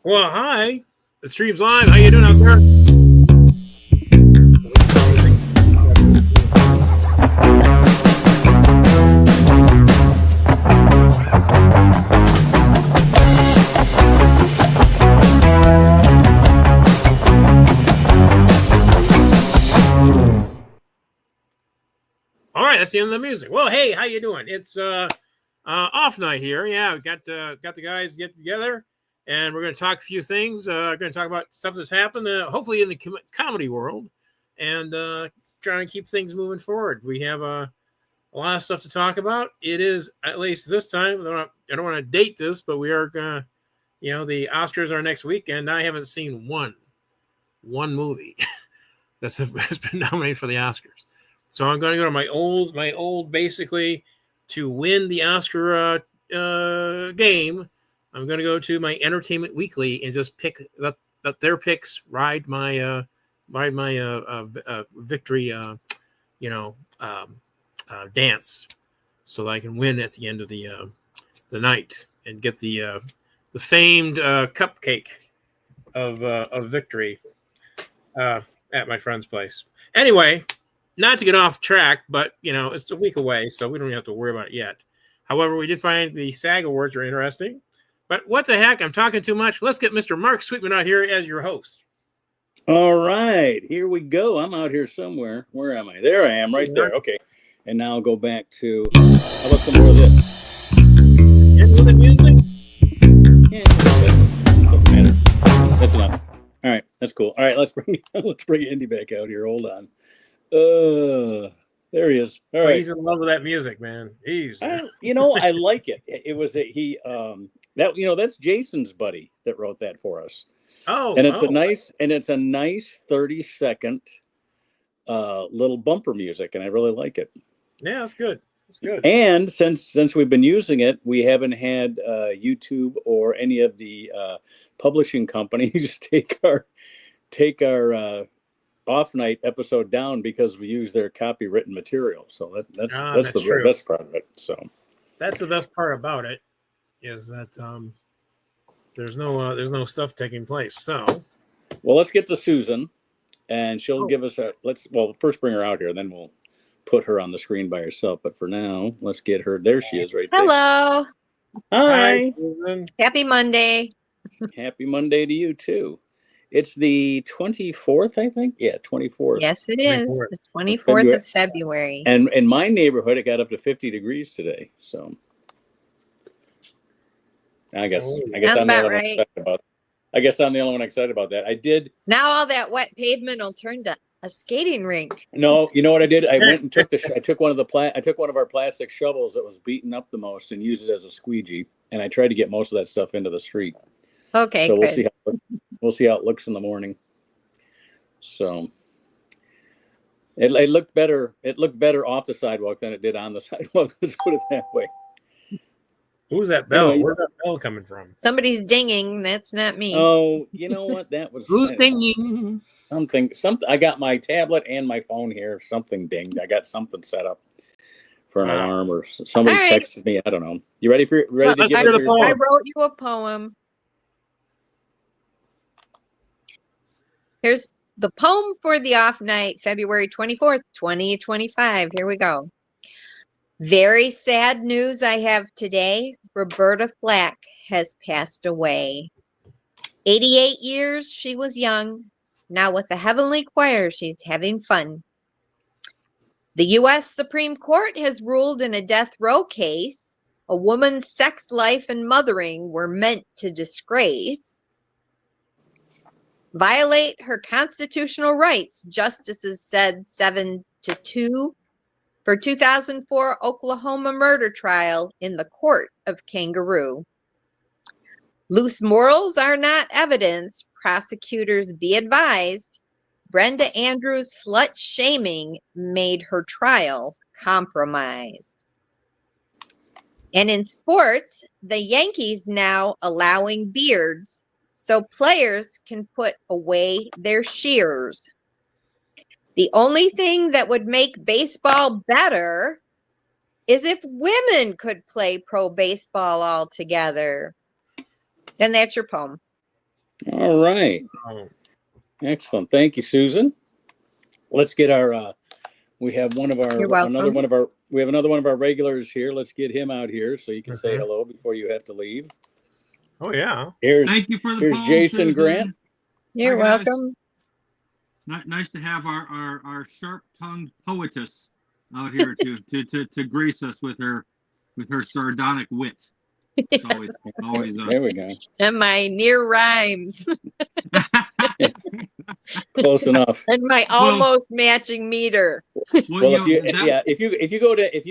Well, hi. The stream's live. How you doing out there? All right, that's the end of the music. Well, hey, how you doing? It's off night here. Yeah, we got the guys get together, and we're going to talk a few things. We're going to talk about stuff that's happened, hopefully in the comedy world, and trying to keep things moving forward. We have a lot of stuff to talk about. It is, at least this time, I don't want to date this, but we are going to, the Oscars are next week, and I haven't seen one movie that's been nominated for the Oscars. So I'm going to go to my old basically to win the Oscar game. I'm going to go to my Entertainment Weekly and just pick that their picks ride my victory dance, so that I can win at the end of the night and get the famed cupcake of victory at my friend's place. Anyway. Not to get off track, but, it's a week away, so we don't even have to worry about it yet. However, we did find the SAG Awards are interesting. But what the heck? I'm talking too much. Let's get Mr. Mark Sweetman out here as your host. All right. Here we go. I'm out here somewhere. Where am I? There I am, right there. Okay. And now I'll go back to... How about some more of this? Into the music? Yeah, doesn't matter. That's enough. All right. That's cool. All right. Let's bring Andy back out here. Hold on. There he is. All right. He's in love with that music, man. I like it. It was that's Jason's buddy that wrote that for us. Oh, and it's a nice 30-second little bumper music, and I really like it. Yeah, it's good. It's good. And since we've been using it, we haven't had YouTube or any of the publishing companies take our off night episode down because we use their copywritten material. So that's the best part of it. So that's the best part about it, is that there's no stuff taking place. So well, let's get to Susan, and she'll give us first bring her out here, then we'll put her on the screen by herself. But for now, let's get her. There she is, right there. Hello. Hi, Susan. Happy Monday. Happy Monday to you too. It's the 24th, I think. Yeah, 24th. Yes, it is. The 24th of February. And in my neighborhood, it got up to 50 degrees today. So I guess I'm the only one excited about it. I guess I'm the only one excited about that. I did. Now all that wet pavement will turn to a skating rink. No, you know what I did? I went and I took one of our plastic shovels that was beaten up the most and used it as a squeegee, and I tried to get most of that stuff into the street. Okay, so good. We'll see how it looks in the morning. So it looked better. It looked better off the sidewalk than it did on the sidewalk. Let's put it that way. Who's that bell? Anyway, where's that bell coming from? Somebody's dinging. That's not me. Oh, you know what? That was who's dinging? Something. I got my tablet and my phone here. Something dinged. I got something set up for an alarm, or somebody texted me. I don't know. You ready to get the poem? I wrote you a poem. Here's the poem for the off night, February 24th, 2025. Here we go. Very sad news I have today. Roberta Flack has passed away. 88 years, she was young. Now with the Heavenly Choir, she's having fun. The U.S. Supreme Court has ruled in a death row case, a woman's sex life and mothering were meant to disgrace. Violate her constitutional rights, justices said 7-2 for 2004 Oklahoma murder trial in the court of kangaroo. Loose morals are not evidence. Prosecutors be advised. Brenda Andrews' slut shaming made her trial compromised. And in sports, the Yankees now allowing beards so players can put away their shears. The only thing that would make baseball better is if women could play pro baseball all together. And that's your poem. All right. Oh, Excellent. Thank you, Susan. Let's get our we have one of our You're welcome. we have another one of our regulars here. Let's get him out here so you can say Mhm. hello before you have to leave. oh yeah. Thank you for the Here's poem, Jason Susan. Grant. You're Hi, guys. welcome. Nice to have our sharp-tongued poetess out here to grace us with her sardonic wit. It's always There we go. And my near rhymes Close enough. and my almost matching meter. Well, if you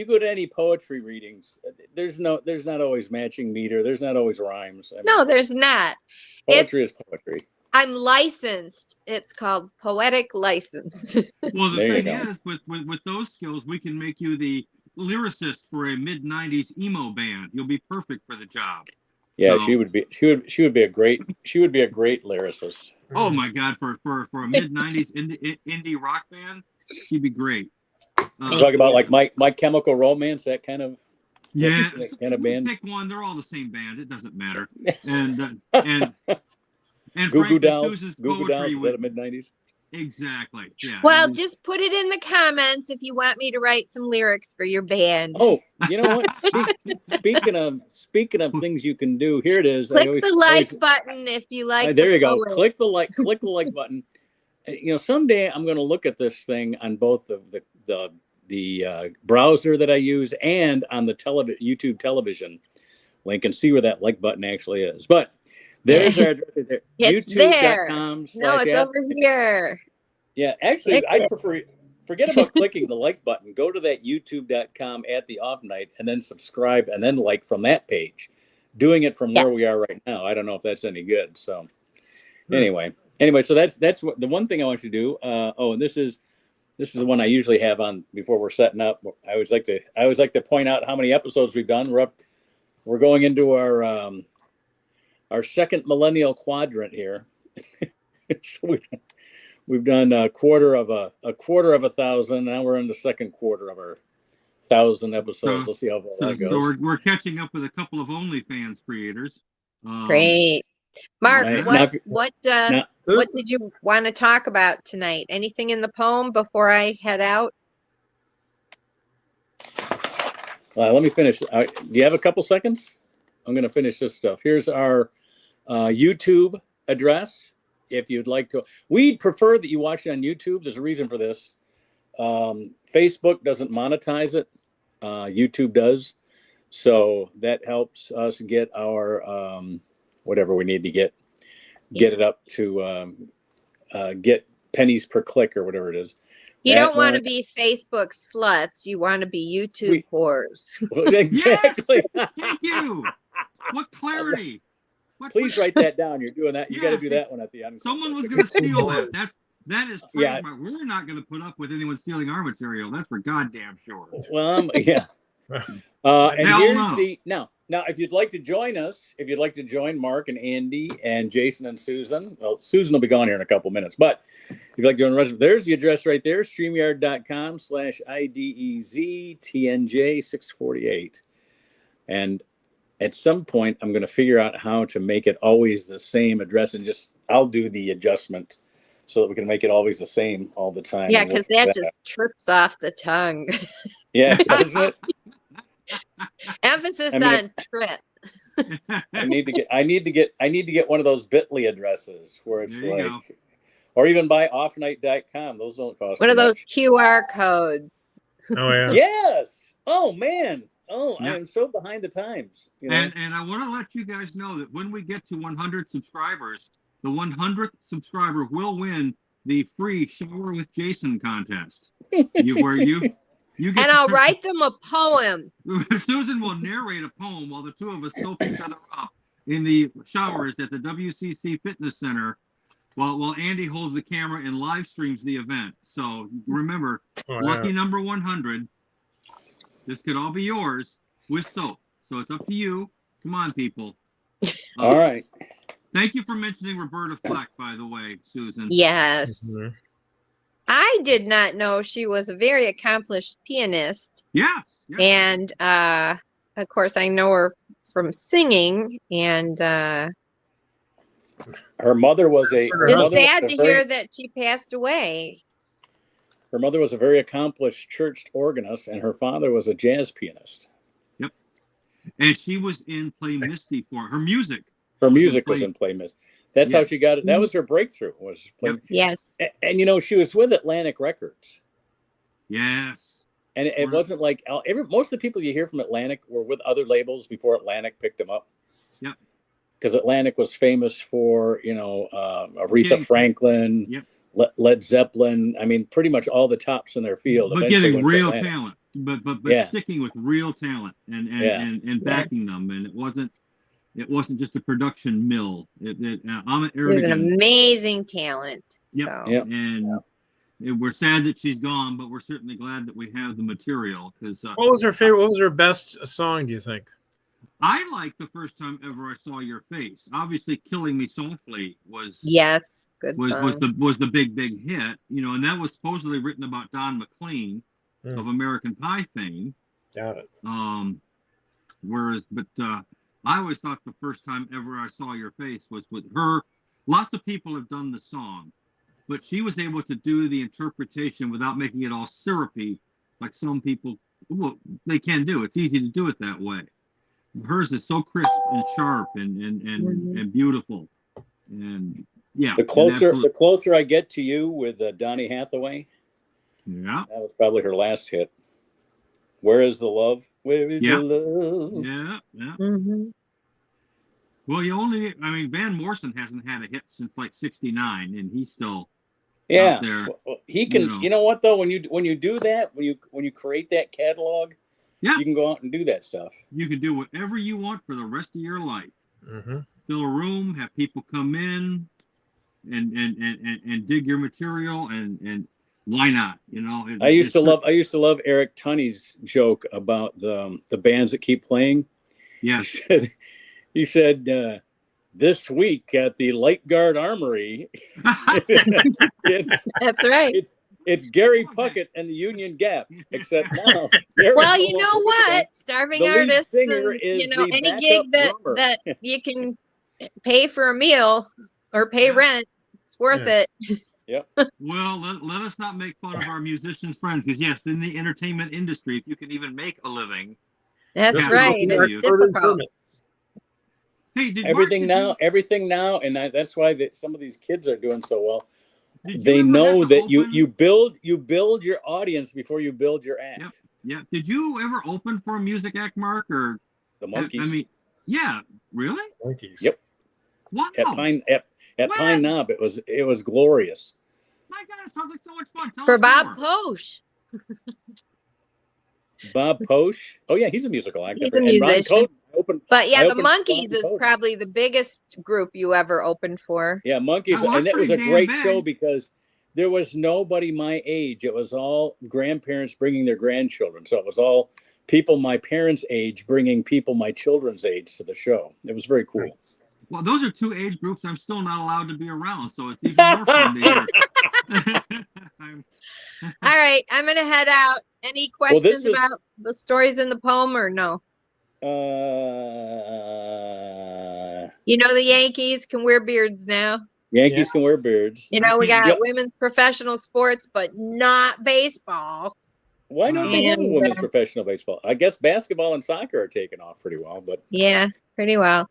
go to any poetry readings, there's not always matching meter. There's not always rhymes. I mean, No, there's not. poetry is poetry. I'm licensed. It's called poetic license. Well, the There you thing go. is, with those skills, we can make you the lyricist for a mid-90s emo band. You'll be perfect for the job. Yeah, So- she would be a great lyricist. Oh my God, for a mid-90s indie rock band, she'd be great. Talk about like My Chemical Romance, that kind of Yeah, that kind of band. pick one. They're all the same band. It doesn't matter. And Goo Goo frankly, Dolls. Susan's Goo Goo Dolls. poetry Is that a mid-90s? exactly. Yeah. Well, just put it in the comments if you want me to write some lyrics for your band. Oh, you know what? Speaking of things you can do, here it is. Click the like button if you like. There the you go. poet. Click the like button. You know, someday I'm going to look at this thing on both the browser that I use and on the YouTube television link and see where that like button actually is. But there's our address there. It's YouTube.com/ No, it's over here. Yeah, actually, Click I prefer. Forget about clicking the like button. Go to that youtube.com at the off night and then subscribe and then like from that page. Doing it from where we are right now. I don't know if that's any good. So anyway, so that's what the one thing I want you to do. And this is the one I usually have on before we're setting up. I always like to point out how many episodes we've done. We're going into our second millennial quadrant here. So we've done a quarter of a 1,000. Now we're in the second quarter of our 1,000 episodes. We'll see how well that goes. So we're catching up with a couple of OnlyFans creators. Great. Mark, Right. what did you want to talk about tonight? Anything in the poem before I head out? Let me finish. Do you have a couple seconds? I'm going to finish this stuff. Here's our YouTube address. If you'd like to, we'd prefer that you watch it on YouTube. There's a reason for this. Facebook doesn't monetize it. YouTube does. So that helps us get our whatever we need to get it up to get pennies per click or whatever it is. You don't want to be Facebook sluts. You want to be YouTube whores. Exactly. Yes! Thank you. What clarity. Please write that down. You're doing that. You got to do that one at the end. Someone was going to steal that. That is trademark. Yeah. We're not going to put up with anyone stealing our material. That's for goddamn sure. Well, yeah. And here's now, if you'd like to join us, if you'd like to join Mark and Andy and Jason and Susan, well, Susan will be gone here in a couple minutes, but if you'd like to join the rest, there's the address right there, streamyard.com/IDEZTNJ648. And at some point, I'm going to figure out how to make it always the same address and I'll do the adjustment so that we can make it always the same all the time. Yeah, because that just trips off the tongue. Yeah, doesn't it? Emphasis on trip. I need to get one of those Bitly addresses where it's There you like, or even buy offnight.com. Those don't cost One of much. those QR codes. Oh yeah. Yes. Oh man. Oh, Yeah. I am so behind the times. You know? And I want to let you guys know that when we get to 100 subscribers, the 100th subscriber will win the free Shower with Jason contest. Where you get And I'll write them a poem. Susan will narrate a poem while the two of us soap each other up in the showers at the WCC Fitness Center while Andy holds the camera and live streams the event. So remember, lucky number 100. This could all be yours with soap. So it's up to you. Come on, people. All right. Thank you for mentioning Roberta Fleck, by the way, Susan. Yes. Mhm. I did not know she was a very accomplished pianist. Yes. And of course, I know her from singing. And Her mother was a. It's Her It's mother was sad a to very- hear that she passed away. Her mother was a very accomplished church organist, and her father was a jazz pianist. And she was in Play Misty for her music. Her music was in Play Misty. That's how Yes. she got it. That was her breakthrough. Was Play. Yep. Yes. And you know, she was with Atlantic Records, Yes. and it wasn't like most of the people you hear from Atlantic were with other labels before Atlantic picked them up. Yep. Because Atlantic was famous for Aretha Getting- Franklin, Yep. Led Zeppelin. I mean, pretty much all the tops in their field. But eventually getting went to real Atlantic. talent, but Yeah. sticking with real talent and backing them, and it wasn't just a production mill. Amit She was an Erdogan, amazing talent. Yep. So Yep. and we're sad that she's gone, but we're certainly glad that we have the material because What was her favorite? What was her best song? Do you think? I like The First Time Ever I Saw Your Face. Obviously, Killing Me Softly was yes, good song. was the big hit, and that was supposedly written about Don McLean of American Pie fame. Got it. I always thought The First Time Ever I Saw Your Face was with her. Lots of people have done the song, but she was able to do the interpretation without making it all syrupy, like some people, they can do. It's easy to do it that way. Hers is so crisp and sharp and beautiful, and yeah. The closer I get to you with Donny Hathaway, Yeah. that was probably her last hit. Where is the love? Where is Yeah. the love? Yeah. Mm-hmm. Well, Van Morrison hasn't had a hit since like '69, and he's still Yeah, out there. well, he can. You know what though? When you do that, when you create that catalog, Yeah. you can go out and do that stuff. You can do whatever you want for the rest of your life. Mm-hmm. Fill a room, have people come in, and dig your material, and why not? I used to love Eric Tunney's joke about the bands that keep playing. Yes. He said this week at the Light Guard Armory, That's right. it's Gary Puckett and the Union Gap, except now. Well, you know what? Starving The lead artists, singer and, is the any backup gig drummer. that you can pay for a meal or pay rent, it's worth it. Yep. Well, let us not make fun of our musicians' friends, because yes, in the entertainment industry, if you can even make a living, That's Yeah, right. yeah, It's yeah. difficult. hey, did Everything now, and that's why some of these kids are doing so well. They know that you build your audience before you build your act. Yep. Yeah. Did you ever open for a music act, Mark, or The Monkees. I mean, yeah, really? Monkeys. Yep. Wow. At Pine Knob, it was glorious. My God, it sounds like so much fun. Tell For us Bob more. Posh. Bob Posh. Oh yeah, he's a musical actor. He's a And Ron musician. Coden But yeah, I the opened for Monkees Ron is Coden. probably the biggest group you ever opened for. Yeah, Monkees, That was and that was a pretty damn great big. show because there was nobody my age. It was all grandparents bringing their grandchildren. So it was all people my parents' age bringing people my children's age to the show. It was very cool. Well, those are two age groups I'm still not allowed to be around, so it's even more fun to hear. All right, I'm going to head out. Any questions about the stories in the poem or no? You know, the Yankees can wear beards now. Yankees can wear beards. You know, we got Yep. women's professional sports, but not baseball. Why don't they have a And, women's professional baseball? I guess basketball and soccer are taking off pretty well, but Yeah, pretty well.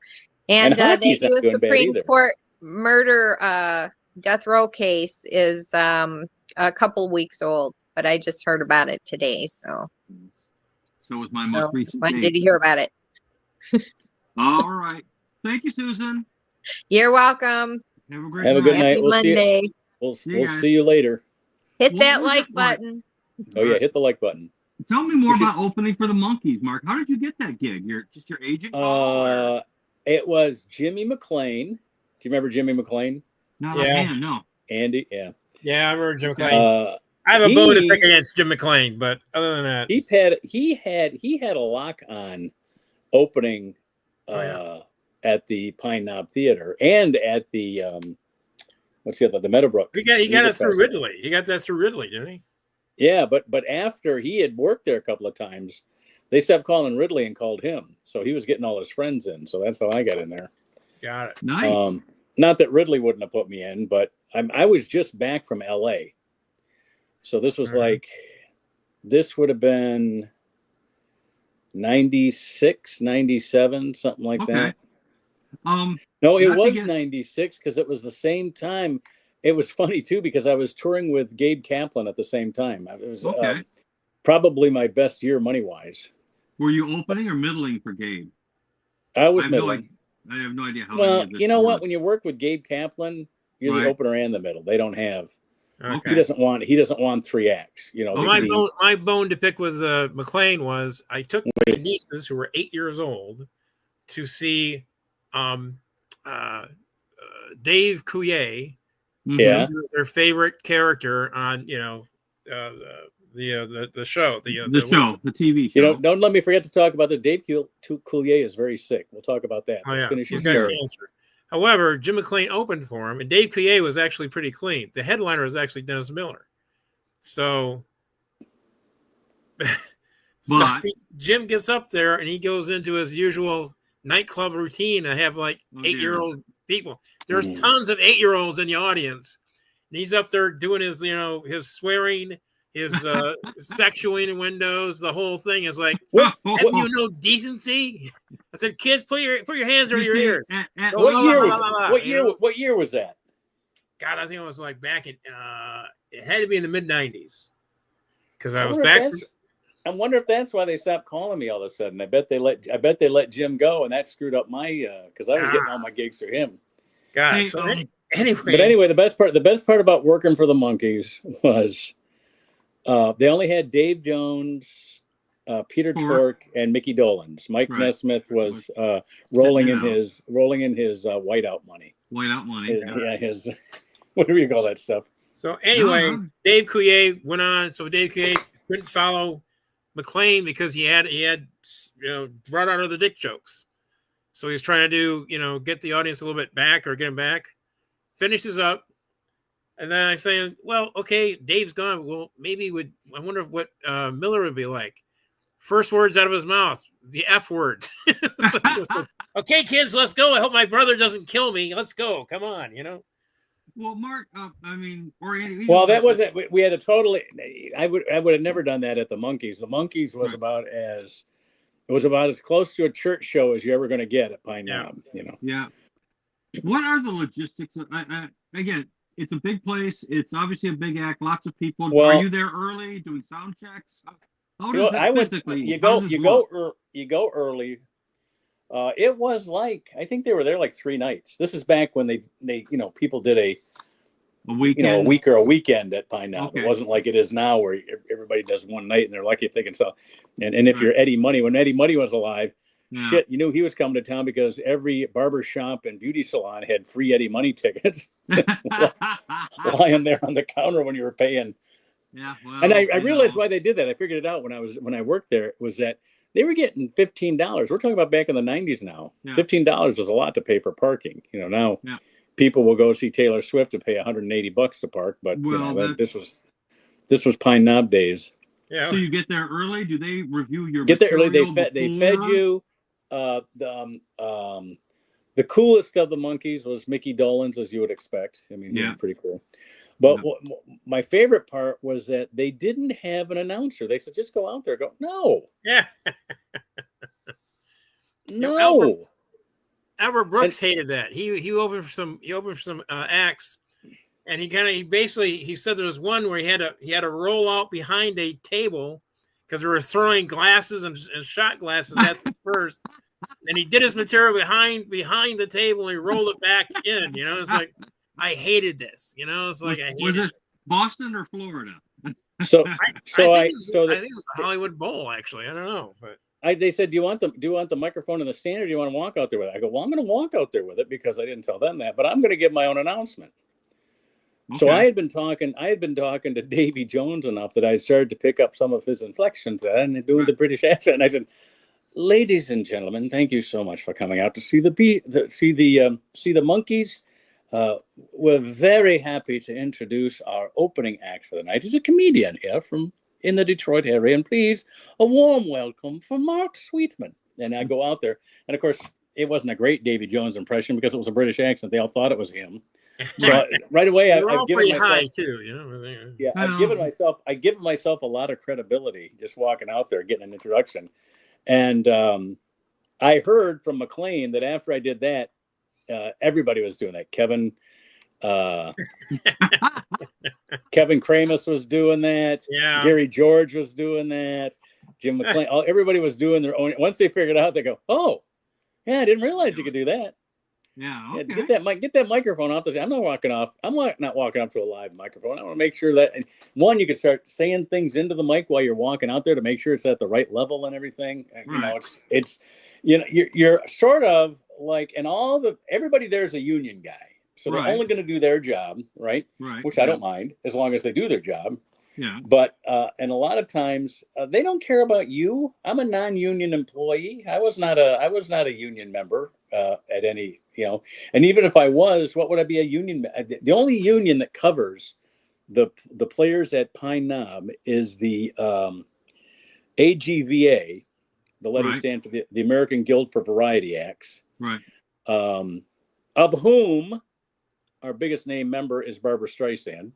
And that hockey's not U.S. doing bad Supreme either. Court murder death row case is a couple weeks old, but I just heard about it today. So was my most recent when date. did you hear about it? All right. Thank you, Susan. You're welcome. Have a great Have a good night. night. Happy We'll see you. Monday. We'll you guys. see you later. Hit Well, that who's like it- right. button. Oh yeah, hit the like button. Tell me more You should- about opening for the Monkees, Mark. How did you get that gig? Your agent? called, or- It was Jimmy McLean. Do you remember Jimmy McLean? Not Yeah. offhand, no. Andy, yeah. Yeah, I remember Jim McClain. I have a he- bone to pick against Jim McClain, but other than that, He had a lock on opening at the Pine Knob Theater and at the what's the other, the Meadowbrook. he got Music it through Festival. Ridley. He got that through Ridley, didn't he? Yeah, but after he had worked there a couple of times, they stopped calling Ridley and called him. So he was getting all his friends in. So that's how I got in there. Got it. Nice. not that Ridley wouldn't have put me in, but I was just back from LA. So this was like, this would have been 96, 97, something like that. No, it was 96 because it was the same time. It was funny too because I was touring with Gabe Kaplan at the same time. It was probably my best year money-wise. Were you opening or middling for Gabe? I was middling. I have no idea how. Well, you know what? When you work with Gabe Kaplan, you're the opener and the middle. They don't have. Okay. He doesn't want 3 acts. You know. Well, my bone to pick with McLean was I took my nieces who were 8 years old to see Dave Coulier. Yeah. Their favorite character on the show, the TV show. You know, don't let me forget to talk about that. Dave Coulier is very sick. We'll talk about that. Oh yeah, he's got cancer. However, Jim McLean opened for him, and Dave Coulier was actually pretty clean. The headliner was actually Dennis Miller. So, Jim gets up there and he goes into his usual nightclub routine. I have like 8-year-old people. There's tons of 8-year-olds in the audience, and he's up there doing his, his swearing, his sexual innuendos. The whole thing is like, have you no decency? I said, kids, put your hands over your ears. What year was that? God, I think it was like back in. It had to be in the mid '90s because I was back. I wonder if that's why they stopped calling me all of a sudden. I bet they let Jim go, and that screwed up my because I was getting all my gigs through him. God. Anyway, the best part about working for the Monkees was they only had Dave Jones, Peter Tork, and Mickey Dolenz. Mike Nesmith was rolling in his whiteout money. Whiteout money. His whatever you call that stuff. So anyway, Dave Coulier went on. So Dave Coulier couldn't follow McLean because he had brought out of the dick jokes. So he was trying to do, get the audience a little bit back or get him back. Finishes up. And then I'm saying, well, okay, Dave's gone. Well, I wonder what Miller would be like. First words out of his mouth, the F word. So, okay, kids, let's go. I hope my brother doesn't kill me. Let's go. Come on, Well, Mark, or Andy. Well, that wasn't. We had a totally. I would have never done that at the Monkees. The Monkees was about as close to a church show as you're ever going to get at Pine Knob. Yeah. What are the logistics? Again, it's a big place. It's obviously a big act. Lots of people. Well, are you there early doing sound checks? How does it physically? You go early. It was like, I think they were there like 3 nights. This is back when they people did a weekend, a week or a weekend at Pine Knob. It wasn't like it is now where everybody does one night and they're lucky if they can sell. And if you're Eddie Money, when Eddie Money was alive, shit, you knew he was coming to town because every barber shop and beauty salon had free Eddie Money tickets lying there on the counter when you were paying. Yeah, well, and I realized why they did that. I figured it out when I worked there. Was that they were getting $15. We're talking about back in the 90s now. Yeah. $15 was a lot to pay for parking. Now people will go see Taylor Swift to pay $180 to park, but this was Pine Knob days. Yeah. So you get there early. Do they review your get there early? They fed you. The coolest of the Monkees was Mickey Dolenz, as you would expect. I mean, he was pretty cool. But my favorite part was that they didn't have an announcer. They said, just go out there. Go, no. Yeah. No. Albert Brooks hated that. He opened for some acts, and he said there was one where he had to roll out behind a table because they were throwing glasses and shot glasses at the first. And he did his material behind the table and he rolled it back in. It's like, I hated this. It's like I hated Was it Boston or Florida? I think it was a Hollywood Bowl, actually. I don't know, but they said, do you want the microphone in the stand, or do you want to walk out there with it? I go, well, I'm going to walk out there with it because I didn't tell them that, but I'm going to give my own announcement. Okay. So I had been talking to Davy Jones enough that I started to pick up some of his inflections and doing the British accent. And I said, ladies and gentlemen, thank you so much for coming out to see the Monkees. We're very happy to introduce our opening act for the night. He's a comedian here in the Detroit area, and please, a warm welcome for Mark Sweetman. And I go out there, and of course, it wasn't a great Davy Jones impression because it was a British accent. They all thought it was him. So right away, They're I've all given pretty myself, high too, you know. yeah, I've given myself a lot of credibility just walking out there, getting an introduction. And I heard from McLean that after I did that, everybody was doing that. Kevin Kramus was doing that. Yeah. Gary George was doing that. Jim McLean. Everybody was doing their own. Once they figured it out, they go, "Oh, yeah, I didn't realize you could do that." Yeah. Yeah, Okay. get that microphone off. I'm not walking off. I'm not walking up to a live microphone. I want to make sure that you can start saying things into the mic while you're walking out there to make sure it's at the right level and everything. Right. You know, it's you're sort of like, and everybody there's a union guy, so they're only going to do their job, right? Right. Which I don't mind as long as they do their job. Yeah. But and a lot of times they don't care about you. I'm a non-union employee. I was not a union member at any, and even if I was, what would I be a union? The only union that covers the players at Pine Knob is the AGVA. The letters stand for the American Guild for Variety Acts. Right. Of whom our biggest name member is Barbara Streisand.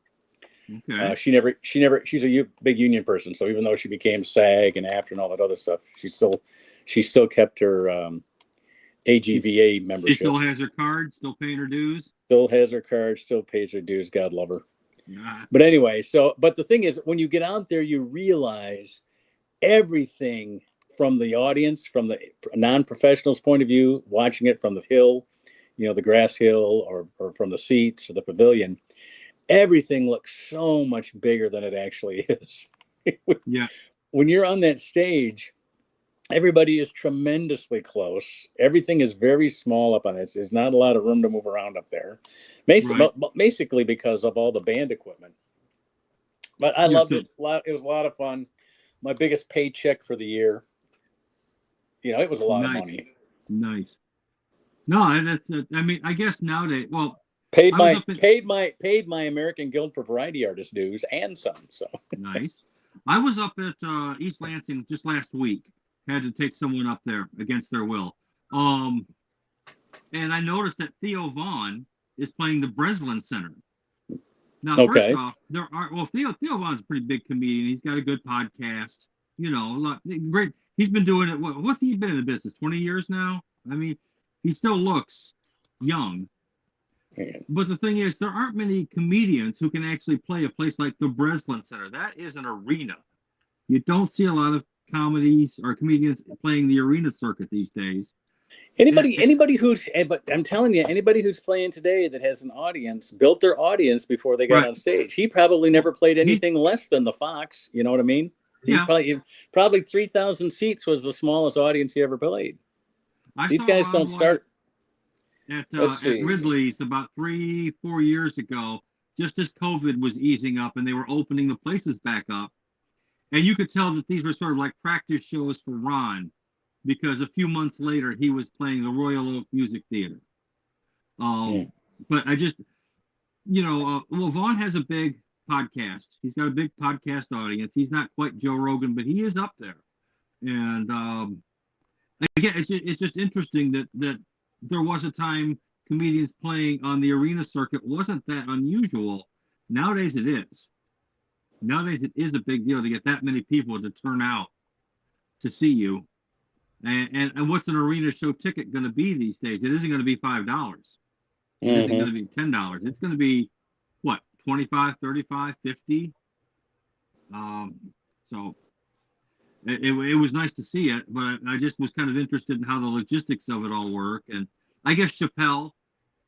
Okay. She's a big union person. So even though she became SAG and AFTRA and all that other stuff, she still kept her AGVA membership. She still has her card, still paying her dues. Still has her card, still pays her dues. God love her. Nah. But anyway, but the thing is, when you get out there, you realize everything from the audience, from the non-professional's point of view, watching it from the hill, the grass hill, or from the seats or the pavilion. Everything looks so much bigger than it actually is. Yeah. When you're on that stage, everybody is tremendously close. Everything is very small up on it. There's not a lot of room to move around up there. Basically because of all the band equipment. But I loved it. It was a lot of fun. My biggest paycheck for the year. It was a lot of money. Nice. No, that's. I mean, I guess nowadays, well. Paid my American Guild for Variety Artists dues and some. So nice. I was up at East Lansing just last week. Had to take someone up there against their will. And I noticed that Theo Vaughn is playing the Breslin Center. Now, first off, Theo Vaughn's a pretty big comedian. He's got a good podcast. Great. He's been doing it. What's he been in the business? 20 years now. I mean, he still looks young. But the thing is, there aren't many comedians who can actually play a place like the Breslin Center. That is an arena. You don't see a lot of comedies or comedians playing the arena circuit these days. But I'm telling you, anybody who's playing today that has an audience built their audience before they got on stage. He probably never played anything less than the Fox. You know what I mean? Yeah. Probably 3,000 seats was the smallest audience he ever played. These guys don't start. At Ridley's about 3-4 years ago, just as COVID was easing up and they were opening the places back up. And you could tell that these were sort of like practice shows for Ron, because a few months later he was playing the Royal Oak Music Theater. But I just, Vaughn has a big podcast. He's got a big podcast audience. He's not quite Joe Rogan, but he is up there. And again, it's just interesting that there was a time comedians playing on the arena circuit wasn't that unusual. Nowadays it is. Nowadays it is a big deal to get that many people to turn out to see you. And what's an arena show ticket going to be these days? It isn't going to be $5. It isn't going to be $10. It's going to be what, 25, 35, 50? So it was nice to see it, but I just was kind of interested in how the logistics of it all work. And I guess Chappelle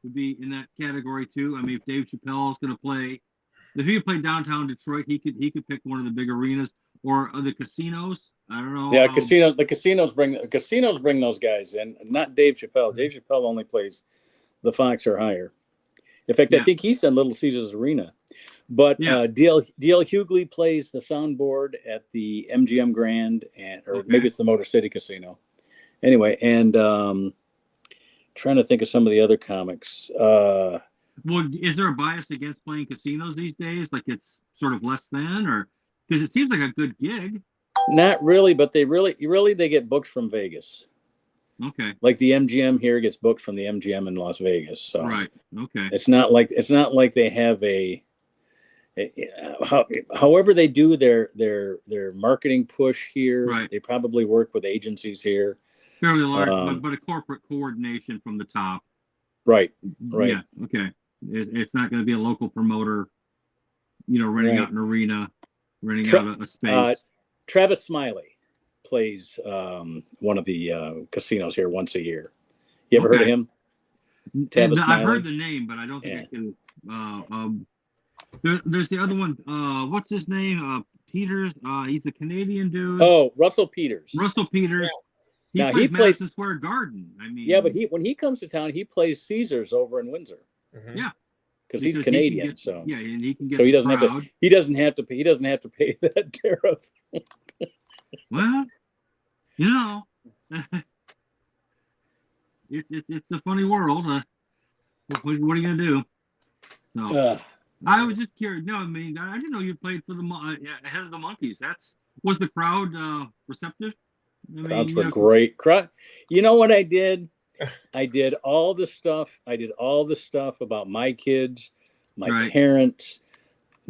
would be in that category too. I mean, if Dave Chappelle is going to play, if he could play downtown Detroit, he could pick one of the big arenas or the casinos. I don't know. Yeah, the casinos bring those guys in, not Dave Chappelle. Dave Chappelle only plays the Fox or higher. In fact, I think he's on Little Caesars Arena. But D.L. Hughley plays the soundboard at the MGM Grand, maybe it's the Motor City Casino. Anyway, and trying to think of some of the other comics. Well, is there a bias against playing casinos these days? Like it's sort of less than, or because it seems like a good gig? Not really, but they get booked from Vegas. Okay. Like the MGM here gets booked from the MGM in Las Vegas. So Right. Okay. it's not like they have however they do their marketing push here. Right. They probably work with agencies here. Fairly large, but a corporate coordination from the top. Right. Yeah. Okay. It's not going to be a local promoter, renting out an arena, renting out a space. Travis Smiley plays one of the casinos here once a year. You ever heard of him? Travis Smiley? I've heard the name, but I don't think I can. There's the other one. What's his name? Peters. He's a Canadian dude. Oh, Russell Peters. Russell Peters. Yeah. He plays Madison Square Garden. I mean. Yeah, but when he comes to town, he plays Caesars over in Windsor. Mm-hmm. Yeah. Because he's Canadian, so yeah, and he can get. So he doesn't have to. He doesn't have to pay that tariff. Well, it's a funny world. What are you gonna do? So, I was just curious. No, I mean, I didn't know you played for the ahead of the Monkeys. Was the crowd receptive? Crowds were great. You know what I did? I did all the stuff about my kids, my parents,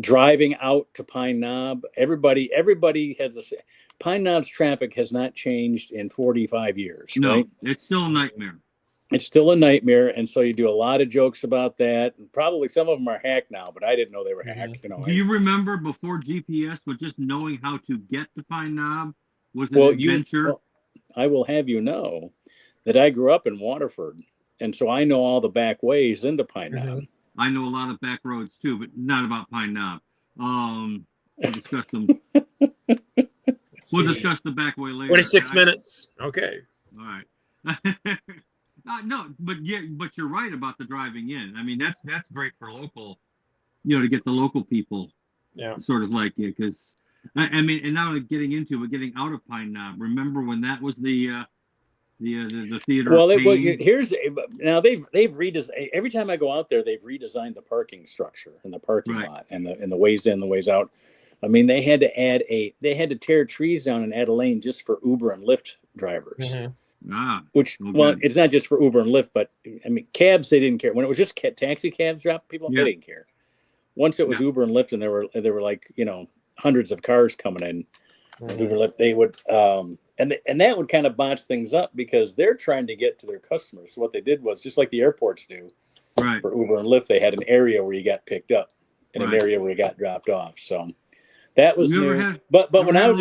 driving out to Pine Knob. Everybody has Pine Knob's traffic has not changed in 45 years. No, right? It's still a nightmare. It's still a nightmare, and so you do a lot of jokes about that. And probably some of them are hacked now, but I didn't know they were hacked. Do you remember before GPS, but just knowing how to get to Pine Knob was an adventure? I will have you know that I grew up in Waterford, and so I know all the back ways into Pine Knob. I know a lot of back roads too, but not about Pine Knob. We'll discuss them. We'll discuss the back way later. 26 minutes. Okay. All right. No, but you're right about the driving in. I mean, that's great for local, to get the local people, sort of like you, because I mean, and now getting into it, getting out of Pine Knob. Remember when that was the theater? Well, here's now they've redesigned. Every time I go out there, they've redesigned the parking structure and the parking lot and the ways in, the ways out. I mean, they had to tear trees down and add a lane just for Uber and Lyft drivers. It's not just for Uber and Lyft, but I mean, cabs, they didn't care. When it was just taxi cabs dropping people, they didn't care. Once it was Uber and Lyft and there were like, hundreds of cars coming in, Uber Lyft, they would, and that would kind of botch things up because they're trying to get to their customers. So what they did was, just like the airports do, for Uber and Lyft, they had an area where you got picked up and an area where you got dropped off. So that was new. But when I was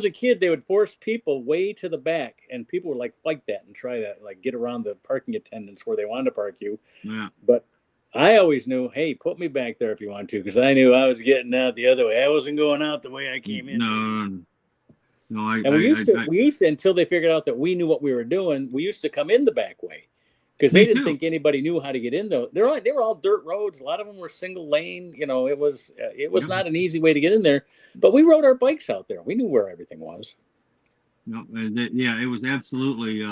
a kid, they would force people way to the back, and people would like fight that and try to like get around the parking attendants where they wanted to park you. Yeah. But I always knew, hey, put me back there if you want to, because I knew I was getting out the other way. I wasn't going out the way I came in. No. We used to until they figured out that we knew what we were doing. We used to come in the back way because they didn't think anybody knew how to get in. Though they were all dirt roads. A lot of them were single lane. It was not an easy way to get in there. But we rode our bikes out there. We knew where everything was. No, it was absolutely.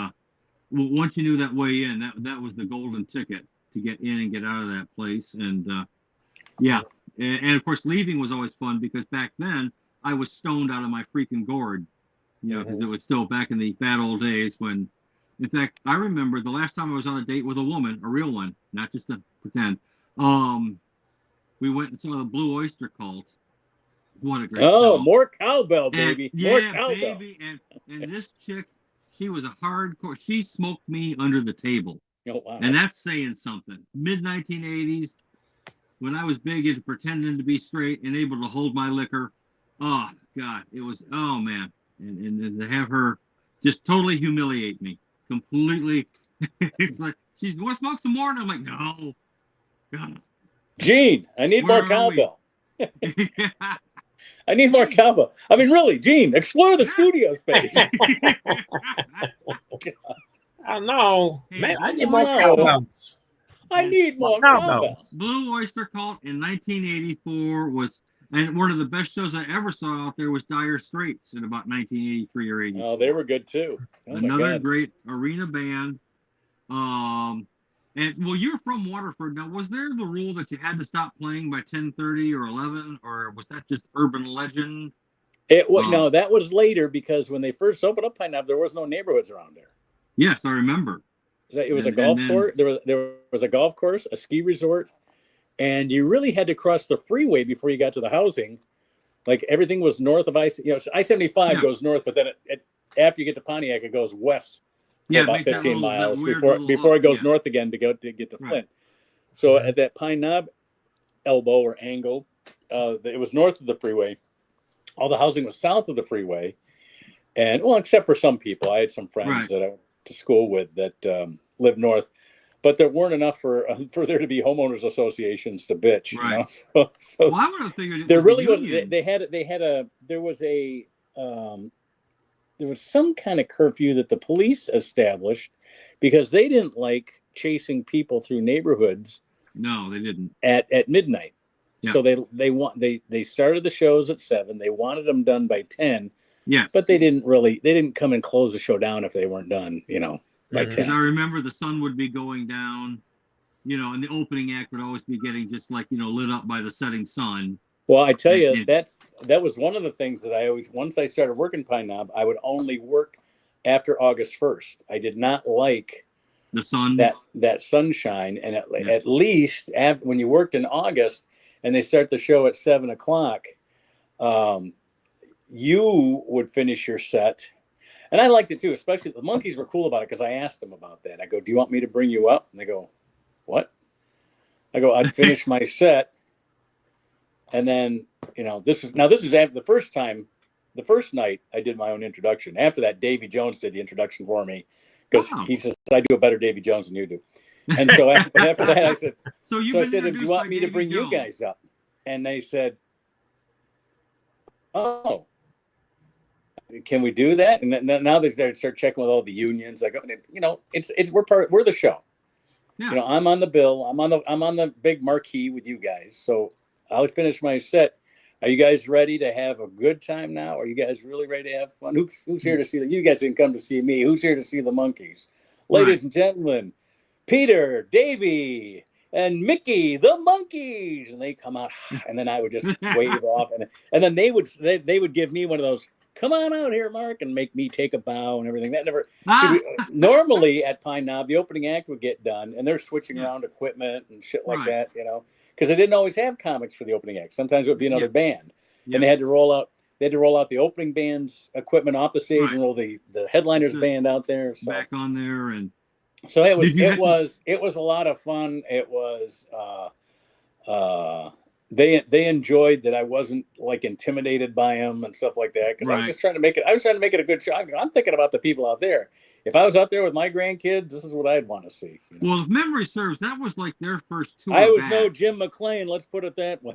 Once you knew that way in, that was the golden ticket to get in and get out of that place. And and of course leaving was always fun because back then I was stoned out of my freaking gourd, because it was still back in the bad old days when, in fact, I remember the last time I was on a date with a woman, a real one, not just a pretend. We went and saw the Blue Oyster Cult. What a great show. More cowbell, baby. More cowbell. Baby. And this chick, she was a hardcore. She smoked me under the table. Oh, wow. And that's saying something. Mid-1980s, when I was big into pretending to be straight and able to hold my liquor. Oh, God. It was, oh, man. And to have her just totally humiliate me. Completely. It's like, she's, want to smoke some more? And I'm like, no. God. Gene, I need more cowbell. I need more cowbell. I mean, really, Gene, explore the studio space. I know. Man, I need more cowbells. I need more cowbells. Blue Oyster Cult in 1984 was, and one of the best shows I ever saw out there was Dire Straits in about 1983 or 84. Oh, they were good too. Another great arena band. And well, you're from Waterford. Now, was there the rule that you had to stop playing by 10:30 or 11, or was that just urban legend? No, that was later because when they first opened up Pine Knob, there was no neighborhoods around there. Yes, I remember. It was a And golf then- course. There was a golf course, a ski resort, and you really had to cross the freeway before you got to the housing. Like everything was north of I-75 Yeah. goes north, but then after you get to Pontiac, it goes west for Yeah, it about makes that 15 little- that miles weird before little it goes up, yeah. north again to get to Right. Flint. So at that Pine Knob elbow or angle, it was north of the freeway. All the housing was south of the freeway, and well, except for some people, I had some friends Right. that I went to school with that lived north, but there weren't enough for there to be homeowners associations to bitch. You know? Right. So Well, I would have figured it there was really the was. unions. There was some kind of curfew that the police established because they didn't like chasing people through neighborhoods No, they didn't. at midnight. Yeah. So they started the shows at 7. They wanted them done by 10, Yes. but they didn't come and close the show down if they weren't done, by Mhm. 10. Because I remember the sun would be going down, and the opening act would always be getting just like, lit up by the setting sun. Well, I tell you, And- that was one of the things that once I started working Pine Knob, I would only work after August 1st. I did not like The sun. that sunshine, and at least when you worked in August and they start the show at 7:00, you would finish your set. And I liked it too, especially the monkeys were cool about it because I asked them about that. I go, "Do you want me to bring you up?" And they go, "What?" I go, "I'd finish my set, and then this is after the first time, the first night I did my own introduction. After that, Davy Jones did the introduction for me because Wow. he says I do a better Davy Jones than you do." And so after that, I said, So you've "So I been said, do introduced you want by me to Davy bring you Jones. guys up?" And they said, "Oh, can we do that?" And then now they start checking with all the unions. Like, we're the show. Yeah. I'm on the bill. I'm on the big marquee with you guys. So I'll finish my set. Are you guys ready to have a good time now? Are you guys really ready to have fun? Who's here to see you guys didn't come to see me? Who's here to see the monkeys? Ladies and gentlemen, Peter, Davy, and Mickey, the monkeys. And they come out, and then I would just wave off, and then they would give me one of those, "Come on out here, Mark," and make me take a bow and everything. That never normally at Pine Knob, the opening act would get done, and they're switching around equipment and shit like that, because they didn't always have comics for the opening act. Sometimes it would be another band, and they had to roll out. They had to roll out the opening band's equipment off the stage and roll the headliner's band out there. So back on there, and so it was Did you it was a lot of fun. It was they enjoyed that I wasn't like intimidated by them and stuff like that, because I was just trying to make it. I was trying to make it a good show. I'm thinking about the people out there. If I was out there with my grandkids, this is what I'd want to see. Well, if memory serves, that was like their first tour. I was back. no Jim McClane. Let's put it that way.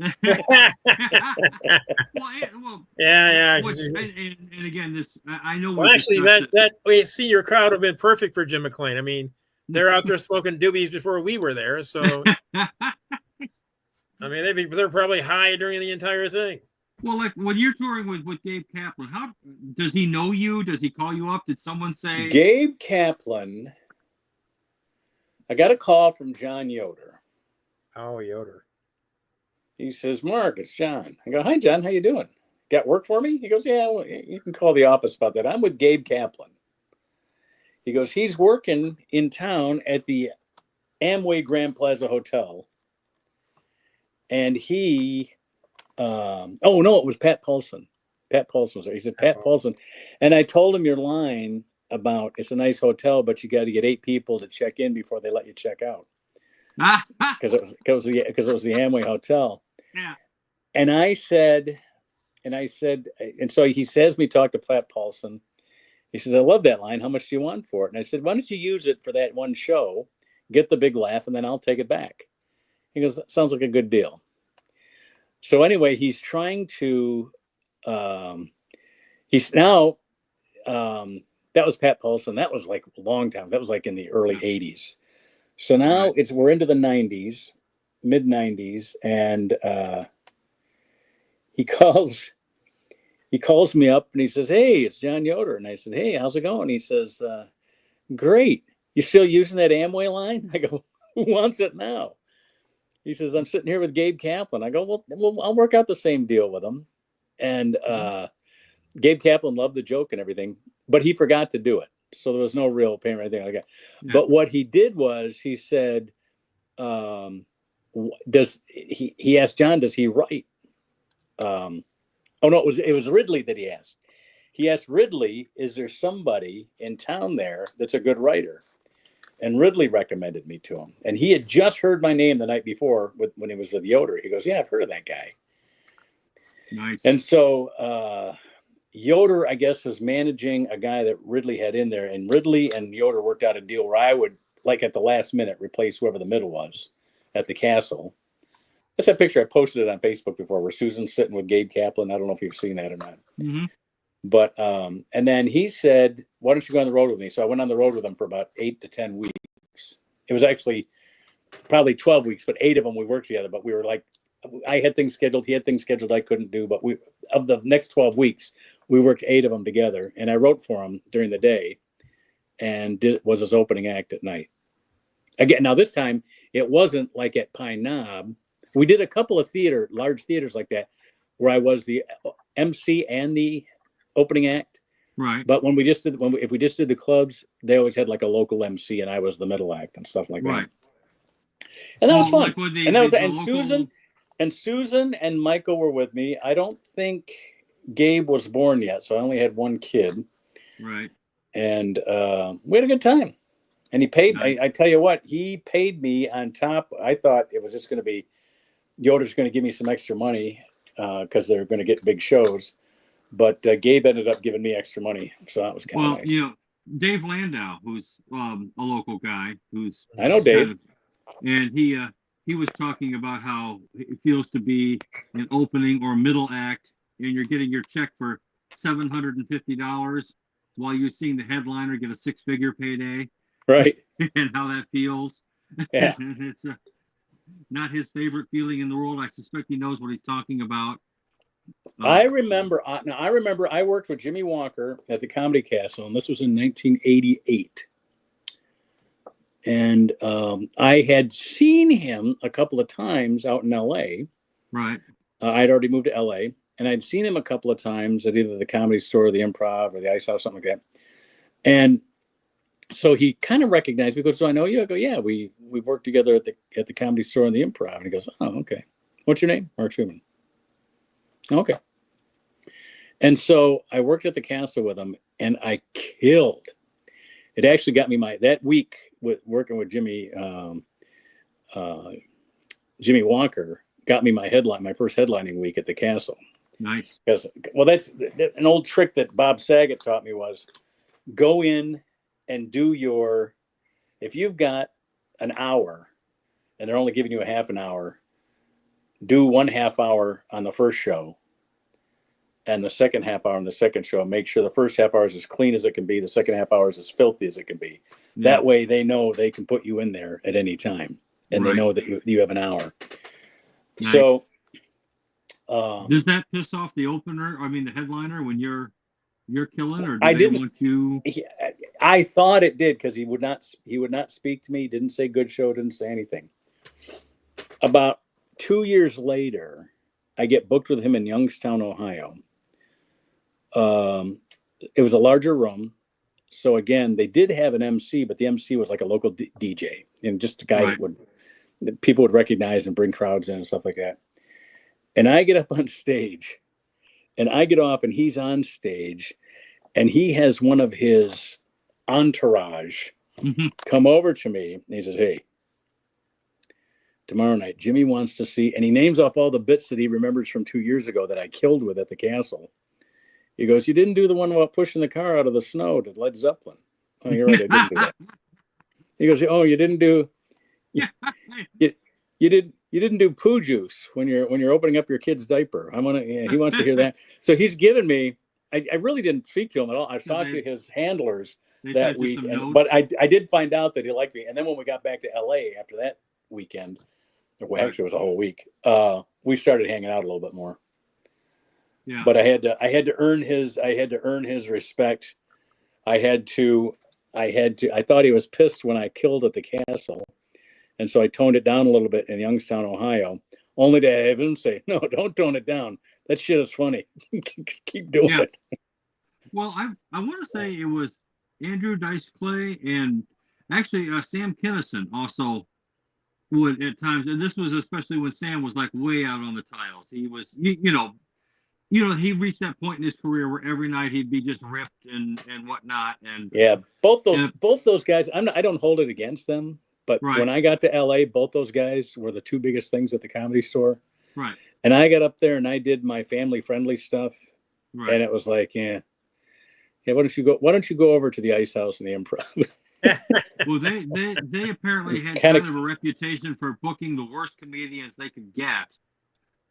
Yeah. And again, I know. Well, actually, that senior crowd would have been perfect for Jim McClane. I mean, they're out there smoking doobies before we were there, so I mean, they're probably high during the entire thing. Well, like when you're touring with Gabe Kaplan, how does he know you? Does he call you up? Did someone say Gabe Kaplan? I got a call from John Yoder. Oh, Yoder. He says, "Mark, it's John." I go, "Hi, John. How you doing? Got work for me?" He goes, "Yeah, well, you can call the office about that. I'm with Gabe Kaplan." He goes, "He's working in town at the Amway Grand Plaza Hotel." And he, oh no, it was Pat Paulson. Pat Paulson was there. He said, Pat Paulson. And I told him your line about it's a nice hotel, but you got to get 8 people to check in before they let you check out. Because it was the Amway Hotel. Yeah. And so he says me talk to Pat Paulson. He says, "I love that line. How much do you want for it?" And I said, "Why don't you use it for that one show, get the big laugh, and then I'll take it back." He goes, "Sounds like a good deal." So anyway, he's trying to, he's now, that was Pat Paulson. That was like a long time. That was like in the early 80s. So now we're into the 90s, mid 90s. And he calls me up and he says, "Hey, it's John Yoder." And I said, "Hey, how's it going?" He says, "Great. You still using that Amway line?" I go, "Who wants it now?" He says, "I'm sitting here with Gabe Kaplan." I go, well, I'll work out the same deal with him. And Gabe Kaplan loved the joke and everything, but he forgot to do it. So there was no real payment or anything like that. Yeah. But what he did was he said, he asked John, does he write? Oh no, it was Ridley that he asked. He asked Ridley, is there somebody in town there that's a good writer? And Ridley recommended me to him. And he had just heard my name the night before when he was with Yoder. He goes, yeah, I've heard of that guy. Nice. And so Yoder, I guess, was managing a guy that Ridley had in there. And Ridley and Yoder worked out a deal where I would, like at the last minute, replace whoever the middle was at the castle. That's that picture. I posted it on Facebook before where Susan's sitting with Gabe Kaplan. I don't know if you've seen that or not. Mm-hmm. But and then he said, why don't you go on the road with me? So I went on the road with him for about 8 to 10 weeks. It was actually probably 12 weeks, but 8 of them we worked together. But we were like, I had things scheduled. He had things scheduled I couldn't do. But of the next 12 weeks, we worked 8 of them together. And I wrote for him during the day and was his opening act at night. Again, now this time, it wasn't like at Pine Knob. We did a couple of large theaters like that, where I was the MC and the opening act. Right. But when we just did, if we just did the clubs, they always had like a local MC and I was the middle act and stuff like Right. that. And that was fun. Like And that was, and Susan and Michael were with me. I don't think Gabe was born yet, so I only had one kid. Right. And we had a good time. And he paid, Nice. I tell you what, he paid me on top. I thought it was just going to be, Yoder's going to give me some extra money because they're going to get big shows. But Gabe ended up giving me extra money. So that was kind of nice. You know, Dave Landau, who's a local guy, I know Dave. And he was talking about how it feels to be an opening or middle act, and you're getting your check for $750 while you're seeing the headliner get a 6-figure payday. Right. And how that feels. Yeah. It's not his favorite feeling in the world. I suspect he knows what he's talking about. I remember I worked with Jimmy Walker at the Comedy Castle, and this was in 1988. And I had seen him a couple of times out in LA. Right. I'd already moved to LA, and I'd seen him a couple of times at either the Comedy Store or the Improv or the Ice House, something like that. And so he kind of recognized me. He goes, "So I know you?" I go, "Yeah, we've worked together at the Comedy Store and the Improv." And he goes, "Oh, okay. What's your name?" "Mark Sweetman." "Okay." And so I worked at the castle with him, and I killed. It actually got me that week with working with Jimmy Walker got me my first headlining week at the castle. Nice. Because, well, that's an old trick that Bob Saget taught me was go in and if you've got an hour and they're only giving you a half an hour, do 1/2 hour on the first show and the second half hour on the second show. Make sure the first half hour is as clean as it can be. The second half hour is as filthy as it can be. Yeah. That way they know they can put you in there at any time and They know that you have an hour. Nice. So does that piss off the opener? I mean, the headliner when you're killing, or I didn't want you. I thought it did because he would not speak to me. Didn't say good show. Didn't say anything. About 2 years later, I get booked with him in Youngstown, Ohio. It was a larger room. So again, they did have an MC, but the MC was like a local DJ and just a guy that people would recognize and bring crowds in and stuff like that. And I get up on stage and I get off and he's on stage and he has one of his entourage come over to me and he says, "Hey, tomorrow night, Jimmy wants to see," and he names off all the bits that he remembers from 2 years ago that I killed with at the castle. He goes, "You didn't do the one about pushing the car out of the snow to Led Zeppelin." "Oh, you're right, I didn't do that." He goes, "Oh, you didn't do you didn't do poo juice when you're opening up your kid's diaper." He wants to hear that. So he's given me. I really didn't speak to him at all. I talked to his handlers that week, but I did find out that he liked me. And then when we got back to LA after that weekend, well, actually it was a whole week, we started hanging out a little bit more. Yeah. But I had to earn his respect. I thought he was pissed when I killed at the castle. And so I toned it down a little bit in Youngstown, Ohio, only to have him say, "No, don't tone it down. That shit is funny. Keep doing it." Well, I want to say it was Andrew Dice Clay and actually Sam Kinison also would at times, and this was especially when Sam was like way out on the tiles. He was, you know, he reached that point in his career where every night he'd be just ripped and whatnot. And yeah, both those guys. I don't hold it against them, but when I got to LA, both those guys were the two biggest things at the Comedy Store. Right. And I got up there and I did my family friendly stuff, right. and it was like, yeah. Why don't you go over to the Ice House and the Improv? Well, they apparently had kind of a reputation for booking the worst comedians they could get.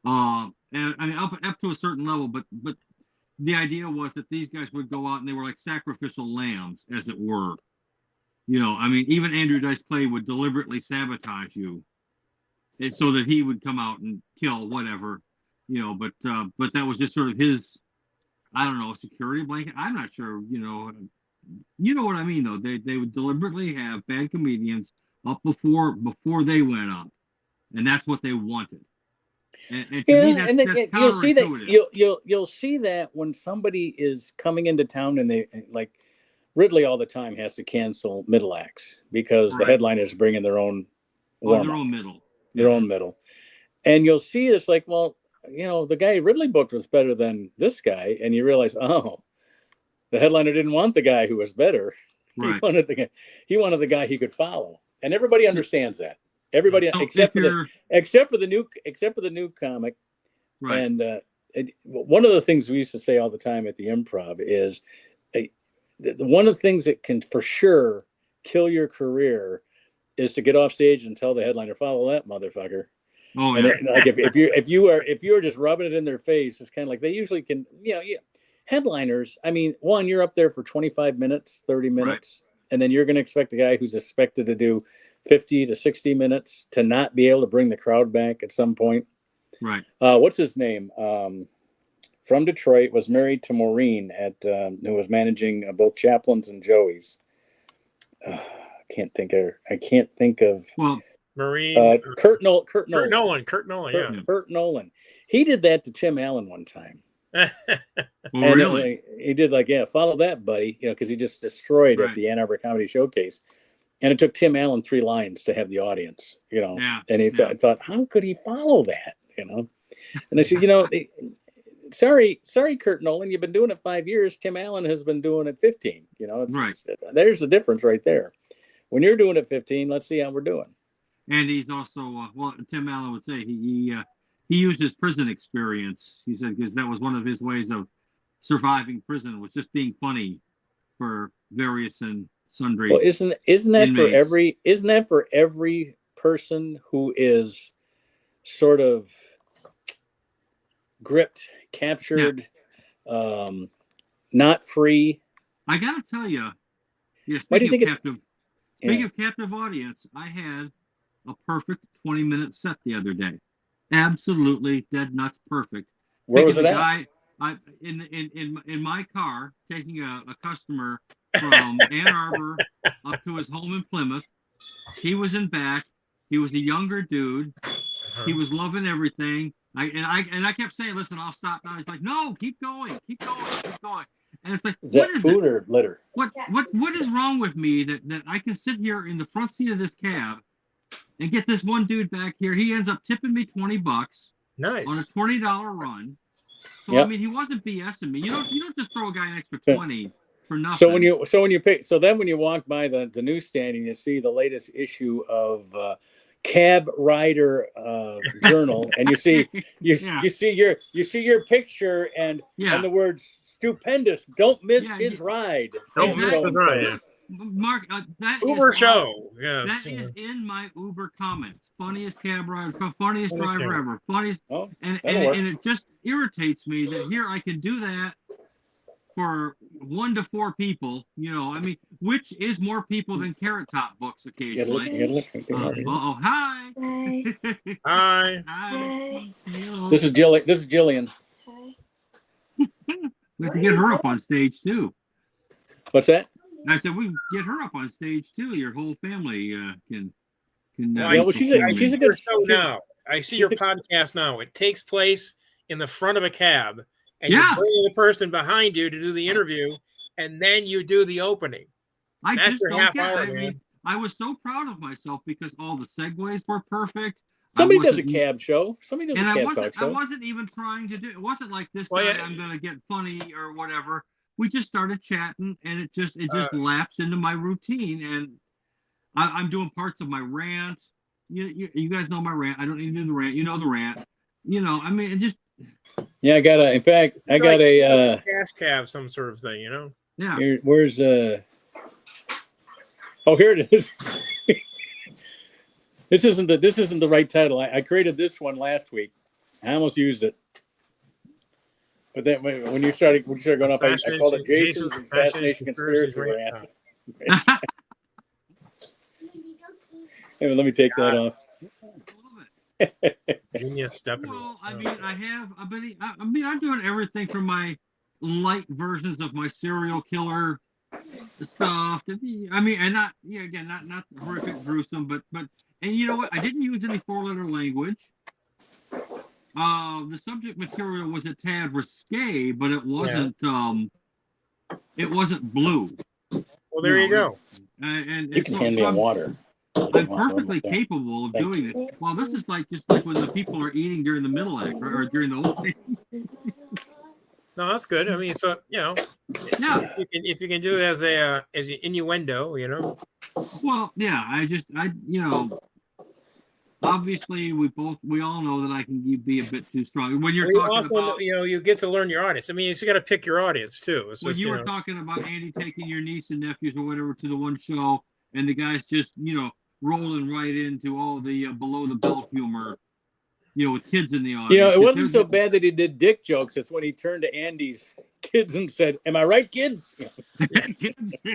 And I mean, up to a certain level, but the idea was that these guys would go out and they were like sacrificial lambs, as it were. You know, I mean, even Andrew Dice Clay would deliberately sabotage you, so that he would come out and kill whatever, you know. But that was just sort of his, I don't know, security blanket. I'm not sure, you know what I mean, though. They would deliberately have bad comedians up before they went up, and that's what they wanted. And to me, that's you'll see that you'll see that when somebody is coming into town and they like Ridley all the time has to cancel middle acts because the headliners bring in their own their own middle, and you'll see it's like, well, you know, the guy Ridley booked was better than this guy, and you realize, oh, the headliner didn't want the guy who was better. Right. He wanted the guy he could follow, and everybody understands that. Everybody, except for the new comic. Right. And one of the things we used to say all the time at the Improv is one of the things that can for sure kill your career is to get off stage and tell the headliner, follow that motherfucker. Oh, and yeah. like if you are just rubbing it in their face, it's kind of like they usually can, you know, headliners. I mean, one, you're up there for 25 minutes, 30 minutes, and then you're going to expect a guy who's expected to do 50 to 60 minutes to not be able to bring the crowd back at some point. Right. What's his name? From Detroit, was married to Maureen who was managing both Chaplin's and Joey's. I can't think of. Well, Maureen. Kurt Nolan. Kurt Nolan. Kurt Nolan. He did that to Tim Allen one time. Well, and really? He did like, yeah, follow that, buddy. You know, because he just destroyed at the Ann Arbor Comedy Showcase. And it took Tim Allen 3 lines to have the audience, you know. Yeah. And he thought, how could he follow that, you know? And I said, you know, sorry, Kurt Nolan, you've been doing it 5 years. Tim Allen has been doing it 15. You know, there's the difference right there. When you're doing it 15, let's see how we're doing. And he's also, Tim Allen would say he used his prison experience. He said because that was one of his ways of surviving prison, was just being funny for various and sundry. Well, isn't that for every person who is sort of gripped, captured, not free? I gotta tell you, Why do you think speaking of captive audience, I had a perfect 20-minute set the other day. Absolutely dead nuts perfect. Where was it at? In my car, taking a customer from Ann Arbor up to his home in Plymouth. He was in back. He was a younger dude. He was loving everything. I kept saying, "Listen, I'll stop now." He's like, "No, keep going. And it's like, is that food or litter? What is wrong with me that I can sit here in the front seat of this cab and get this one dude back here? He ends up tipping me $20. Nice. On a $20 run. So I mean, he wasn't BSing me. You don't just throw a guy an extra 20 for nothing. So when you walk by the newsstand and you see the latest issue of Cab Rider Journal, and you see your picture and the words "stupendous." Don't miss his ride. Don't miss his ride. Mark, that Uber is show. Yes. That is in my Uber comments. Funniest cab rider, funniest driver ever, funniest. Oh, and it just irritates me that here I can do that for 1 to 4 people. You know, I mean, which is more people than Carrot Top books occasionally. Hi. Hi. Hi. This is Jillian. We have to get her up on stage too. What's that? I said we get her up on stage too. Your whole family can. She's a good show now. I see your podcast now. It takes place in the front of a cab, and you bring the person behind you to do the interview, and then you do the opening. I That's just your don't half get it. hour, I man. mean, I was so proud of myself because all the segues were perfect. Somebody does a cab show. Somebody does a cab talk show. I wasn't even trying to do. It wasn't like this Well, guy. yeah. I'm gonna get funny or whatever. We just started chatting, and it just lapsed into my routine. And I'm doing parts of my rant. You guys know my rant. I don't need to do the rant. You know the rant. You know, I mean, it just. Yeah, I got a cash cab, some sort of thing, you know. Yeah. Where's Oh, here it is. This isn't the right title. I created this one last week. I almost used it. But then when you started going up, I called it Jason's Assassination Conspiracy Rant. Hey, let me take that off. Genius Stephanie. Well, I mean, I'm doing everything from my light versions of my serial killer stuff. I mean, and not horrific, gruesome, but and you know what? I didn't use any 4-letter language. The subject material was a tad risque, but it wasn't. It wasn't blue. Well, there you go. And you can hand me a water. I'm perfectly capable of doing it. Well, this is just like when the people are eating during the middle act or during the whole thing. No, that's good. I mean, so yeah, if you can do it as an innuendo, you know. Well, yeah, obviously we all know that I can be a bit too strong. When you're talking about, you get to learn your audience. I mean, you got to pick your audience too. When you were talking about Andy taking your niece and nephews or whatever to the one show, and the guys just rolling right into all the below the belt humor, with kids in the audience. It wasn't so bad that he did dick jokes. It's when he turned to Andy's kids and said, "Am I right, kids?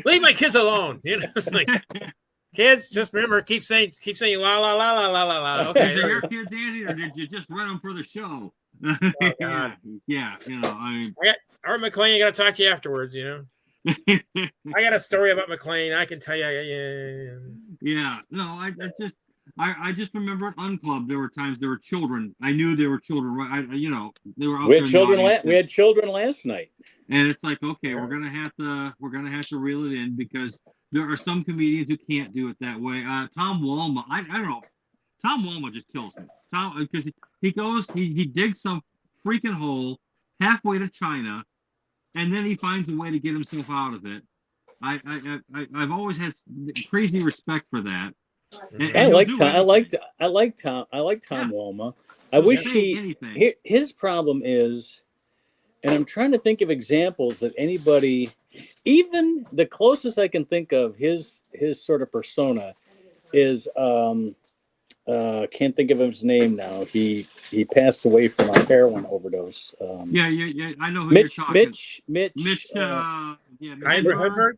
Leave my kids alone." It's like, kids, just remember, keep saying la la la la la la la. Okay. Is it your kids, Andy, or did you just rent them for the show? Oh, God. Yeah. Art McLean, I got to talk to you afterwards. I got a story about McLean. I can tell you. Yeah. No, I just remember at Unclub there were times there were children. I knew there were children. Right? They were out We there. We had children last night. And it's like, okay, we're gonna have to reel it in because there are some comedians who can't do it that way. Tom Walma, I don't know. Tom Walma just kills me. Because he digs some freaking hole halfway to China, and then he finds a way to get himself out of it. I've always had crazy respect for that. And I like Tom Walma. I wish his problem is, and I'm trying to think of examples that anybody, even the closest I can think of his sort of persona is can't think of his name now. He passed away from a heroin overdose. Yeah, I know who Mitch, you're talking. Mitch Hedberg.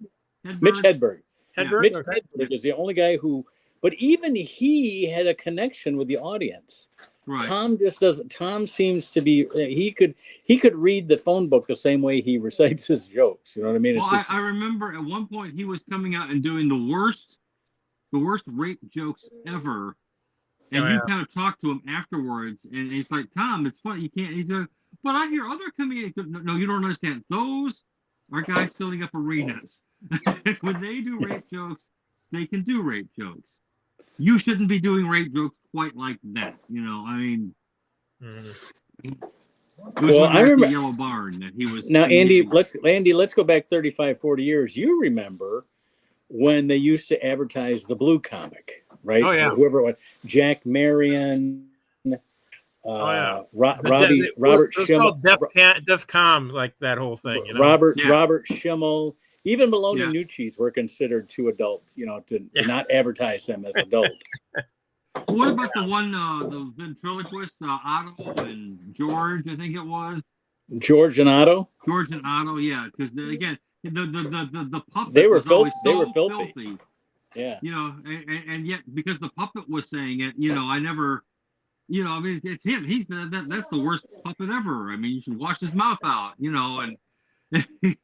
Mitch Hedberg. Hedberg. Mitch Hedberg is the only guy who, but even he had a connection with the audience. Right. Tom just doesn't. Tom seems to be. He could read the phone book the same way he recites his jokes. You know what I mean? Well, I remember at one point he was coming out and doing the worst rape jokes ever. And you kind of talked to him afterwards, and he's like, "Tom, it's funny. You can't." He's like, "But I hear other comedians." No, you don't understand. Those are guys filling up arenas. When they do rape jokes, they can do rape jokes. You shouldn't be doing rape jokes quite like that. I mean, it was I remember the Yellow Barn that he was. Now, Andy, let's go back 35, 40 years. You remember when they used to advertise the Blue Comic, right? Oh, yeah. Whoever it was, Jack Marion, Robert Schimmel. DEFCON, like that whole thing. Robert Schimmel. Even Malone and Nucci's were considered too adult, to not advertise them as adult. What about the one, the ventriloquist, Otto and George? I think it was George and Otto. George and Otto, yeah, because again, the puppet they were was always they so were filthy. Yeah. And yet because the puppet was saying it, I never, I mean, it's him. He's that's the worst puppet ever. I mean, you should wash his mouth out, and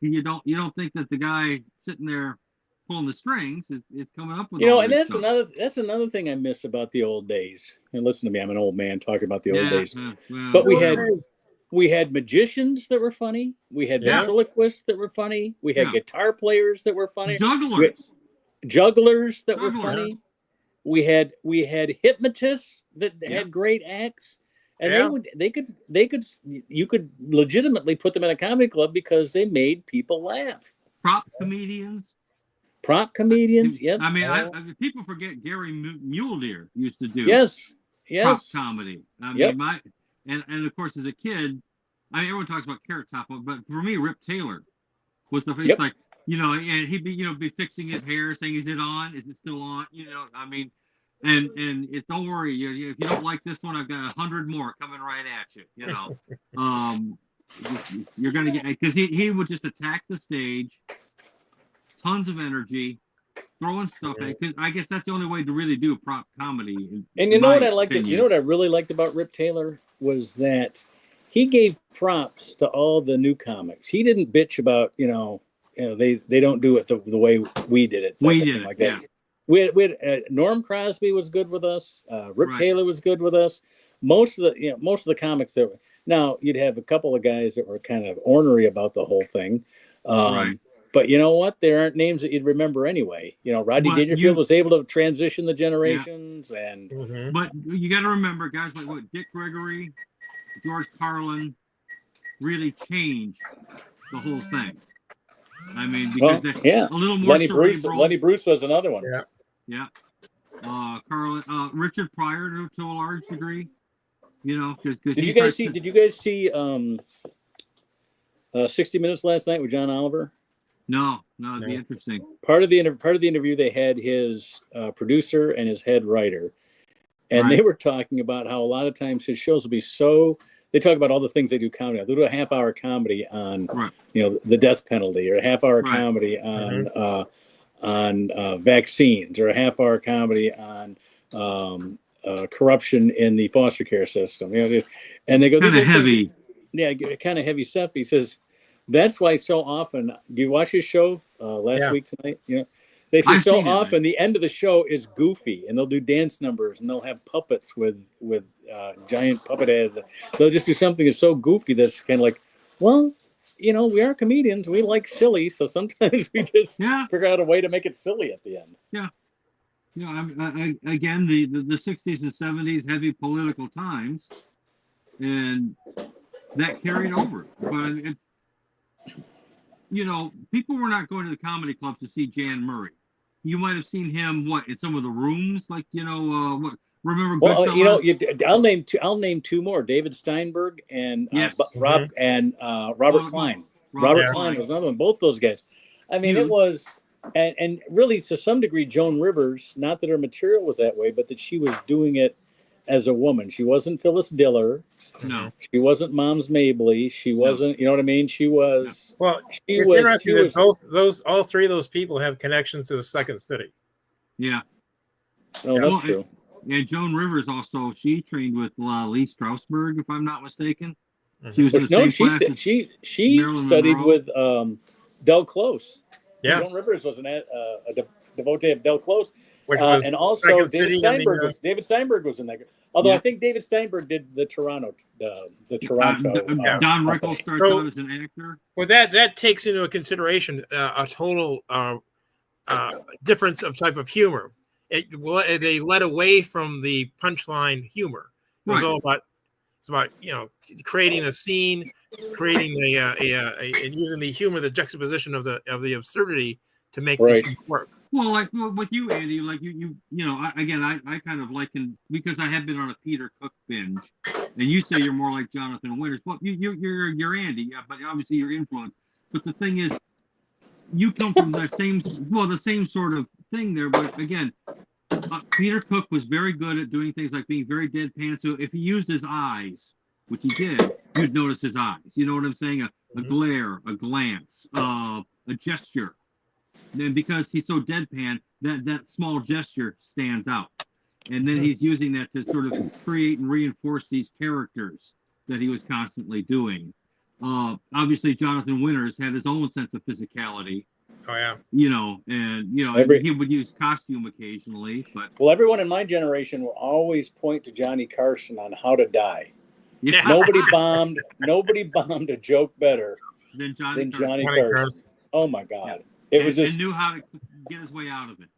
you don't think that the guy sitting there pulling the strings is coming up with and that's another thing I miss about the old days. And listen to me, I'm an old man talking about the old days. But we had magicians that were funny. We had ventriloquists that were funny. We had guitar players that were funny. Jugglers. jugglers that were Jugglers. funny. We had hypnotists that Yeah. had great acts, and Yeah. you could legitimately put them in a comedy club because they made people laugh. Prop comedians. Yep. I mean, people forget Gary Mule Deer used to do Yes. prop comedy. I mean, Yep. and of course, as a kid, I mean, everyone talks about Carrot Top, but for me, Rip Taylor was the face, Yep. like, you know, and he'd be, you know, be fixing his hair, saying, "Is it on? Is it still on?" You know, I mean, and don't worry, if you don't like this one, I've got 100 more coming right at you. You know, you're gonna get, because he would just attack the stage, tons of energy, throwing stuff at, because I guess that's the only way to really do prop comedy. And you know what I liked? You know what I really liked about Rip Taylor was that he gave props to all the new comics. He didn't bitch about, they don't do it the way we did it. We did it, like that. We had Norm Crosby was good with us. Rip Taylor was good with us. Most of the comics that were, now you'd have a couple of guys that were kind of ornery about the whole thing. But you know what? There aren't names that you'd remember anyway. You know, Rodney Dangerfield was able to transition the generations, and but you got to remember guys like Dick Gregory, George Carlin really changed the whole thing. I mean, because a little more cerebral. Lenny Bruce was another one. Yeah. Carlin, Richard Pryor to a large degree. You know, because did you guys see 60 Minutes last night with John Oliver? No, it'd be interesting. Part of the interview, they had his producer and his head writer, and they were talking about how a lot of times his shows will be so. They talk about all the things they do comedy. They'll do a half-hour comedy on, the death penalty, or a half-hour comedy on vaccines, or a half-hour comedy on corruption in the foster care system. And they go, kind of heavy. Kind of heavy stuff. He says. That's why so often, do you watch his show last week tonight? They say so often the end of the show is goofy, and they'll do dance numbers, and they'll have puppets with giant puppet heads. They'll just do something that's so goofy that's kind of like, well, we are comedians. We like silly, so sometimes we just figure out a way to make it silly at the end. Yeah. Again, the 60s and 70s, heavy political times, and that carried over. But people were not going to the comedy clubs to see Jan Murray. You might have seen him in some of the rooms, like remember? Well, I'll name two more: David Steinberg and Robert Klein. Robert Klein was another one. Both those guys. I mean, it was, and really to some degree, Joan Rivers. Not that her material was that way, but that she was doing it as a woman. She wasn't Phyllis Diller. No. She wasn't Moms Mabley. She wasn't, you know what I mean? She was. Well, it's interesting that all three of those people have connections to the Second City. Yeah. No, that's true. And Joan Rivers also, she trained with Lee Strasberg, if I'm not mistaken. She was in the same class. She studied with Del Close. Yeah. Joan Rivers was a devotee of Del Close. And also David Steinberg was in that. Although I think David Steinberg did the Toronto. Don Rickles starts out as an actor. Well, that takes into consideration a total difference of type of humor. They led away from the punchline humor. It was all about. It's about creating a scene, creating and using the humor, the juxtaposition of the absurdity to make the scene work. Well, like with you, Andy, like I kind of liken, because I have been on a Peter Cook binge, and you say you're more like Jonathan Winters. Well, you're Andy, but obviously you're influenced. But the thing is, you come from the same sort of thing there. But again, Peter Cook was very good at doing things like being very deadpan. So if he used his eyes, which he did, you'd notice his eyes. You know what I'm saying? A glare, a glance, a gesture. Then because he's so deadpan, that small gesture stands out. And then he's using that to sort of create and reinforce these characters that he was constantly doing. Obviously, Jonathan Winters had his own sense of physicality. Oh, yeah. He would use costume occasionally. But everyone in my generation will always point to Johnny Carson on how to die. Yeah. Nobody bombed a joke better than Johnny Carson. Oh, my God. It was just and knew how to get his way out of it.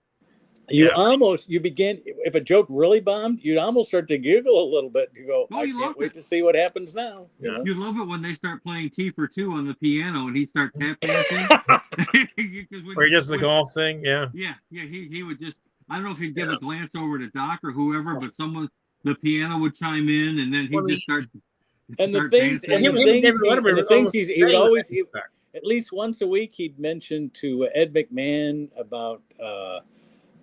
you begin, if a joke really bombed, you'd almost start to giggle a little bit. You go, I can't wait to see what happens now. You know? You love it when they start playing T for Two on the piano and he starts tap dancing. Or just the golf thing, yeah. Yeah, he would just, I don't know if he'd give a glance over to Doc or whoever, but the piano would chime in and then he'd just start. And the things, dancing. He would always, at least once a week, he'd mention to Ed McMahon about,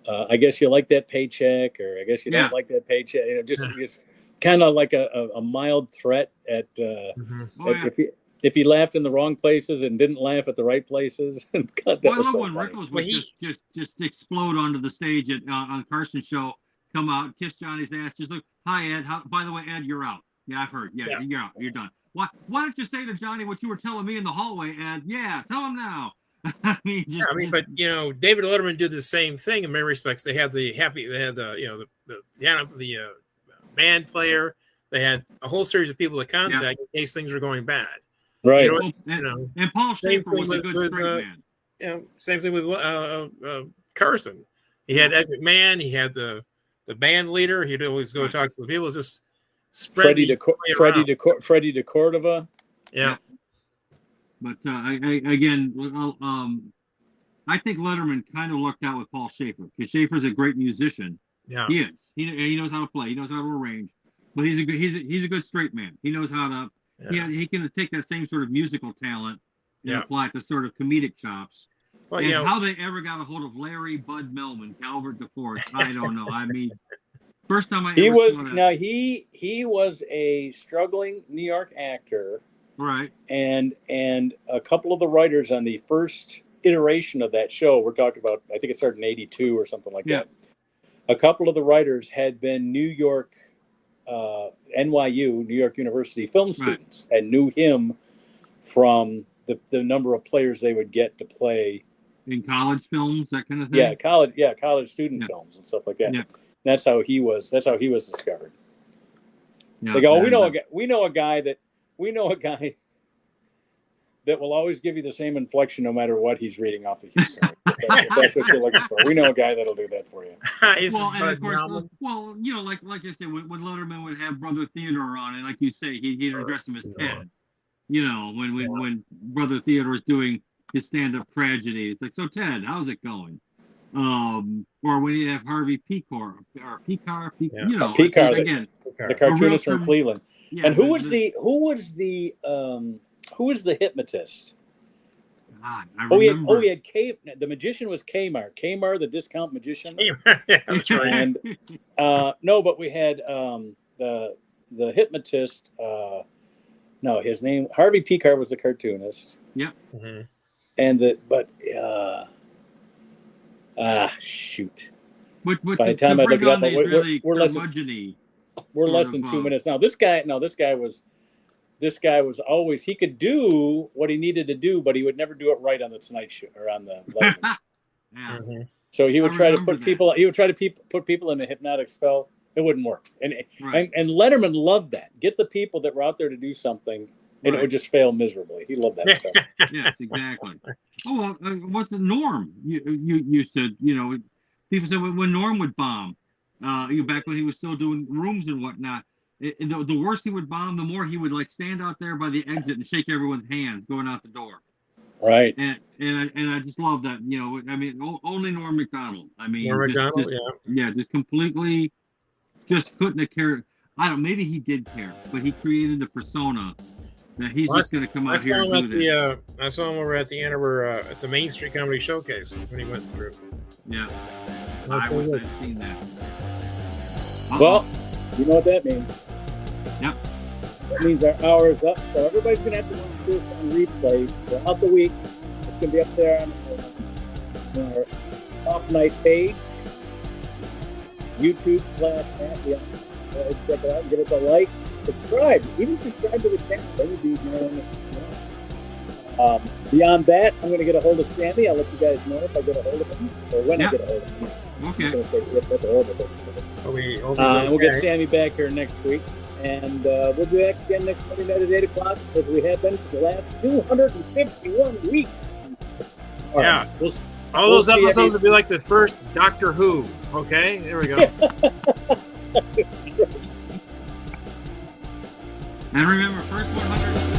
I guess you like that paycheck, or I guess you don't like that paycheck. You know, just kind of like a mild threat at, if he laughed in the wrong places and didn't laugh at the right places. God, that I was love so when funny. Rickles would just explode onto the stage on Carson's show, come out, kiss Johnny's ass, just look, hi Ed, by the way, Ed, you're out. Yeah, I've heard. Yeah, you're out. You're done. Why don't you say to Johnny what you were telling me in the hallway, Ed? Yeah, tell him now. But you know, David Letterman did the same thing in many respects. They had the band player. They had a whole series of people to contact in case things were going bad. Right. And Paul Schaefer was a good straight man. Yeah, same thing with Carson. He had Ed McMahon. He had the band leader. He'd always go talk to the people. It was just Freddie de Cordova. Yeah. But I think Letterman kind of lucked out with Paul Schaefer, because Schaefer's a great musician. Yeah, he is. He knows how to play. He knows how to arrange. But he's a good straight man. He knows how to. Yeah. He can take that same sort of musical talent and apply it to sort of comedic chops. Well, and how they ever got a hold of Larry Bud Melman, Calvert DeForest, I don't know. I mean, first time he was a struggling New York actor. Right. And a couple of the writers on the first iteration of that show, we're talking about, I think it started in 82 or something like that. A couple of the writers had been New York, NYU, New York University film students, and knew him from the number of players they would get to play in college films, that kind of thing. College student films and stuff like that. Yeah. That's how he was discovered. Yeah, they go, we know a guy that will always give you the same inflection no matter what he's reading off the cue. If that's what you're looking for. We know a guy that'll do that for you. Well, and of course, you know, like I said, when Letterman would have Brother Theodore on, and like you say, he'd address him as Ted. You know, when Brother Theodore's doing his stand-up tragedy, it's like, so Ted, how's it going? Or when you have Harvey Picar, you know, Picar, again, the cartoonist from Cleveland. Yeah, and who was the hypnotist? God, he had the magician was Kmar. Kmar, the discount magician. Yeah, that's right. And no, but we had the hypnotist. No, his name Harvey Picar was the cartoonist. Yeah. Mm-hmm. And shoot. By the time I look it up, we're less than 2 minutes now. This guy was always, he could do what he needed to do, but he would never do it right on the Tonight Show or on the Letterman show. Yeah. Mm-hmm. So he would try to put people. He would try to put people in a hypnotic spell. It wouldn't work. And Letterman loved that. Get the people that were out there to do something, and it would just fail miserably. He loved that stuff. Yes, exactly. Oh, what's the Norm? You used to, you know, people said when Norm would bomb, back when he was still doing rooms and whatnot. The worse he would bomb, the more he would like stand out there by the exit and shake everyone's hands going out the door. Right. And I just love that. You know, I mean, only Norm Macdonald. I mean, just completely, just couldn't have cared. I don't. Maybe he did care, but he created the persona that he's just going to come out here and do this. I saw him over at the at the Main Street Comedy Showcase when he went through. Yeah, I wish I'd seen that. Well, you know what that means. Yep. That means our hour is up, so everybody's going to have to watch this on replay throughout the week. It's going to be up there on our off night page, YouTube/Matt. Check it out, give it a like, subscribe, even subscribe to the channel. That would be beyond that, I'm going to get a hold of Sammy. I'll let you guys know if I get a hold of him or when I get a hold of him. Okay. I'm going to say get a hold of him. We'll get Sammy back here next week, and we'll be back again next Monday night at 8 o'clock, as we have been for the last 251 weeks. All right. Yeah. All We'll those see episodes any- would be like the first Doctor Who. Okay, there we go. And remember, first 100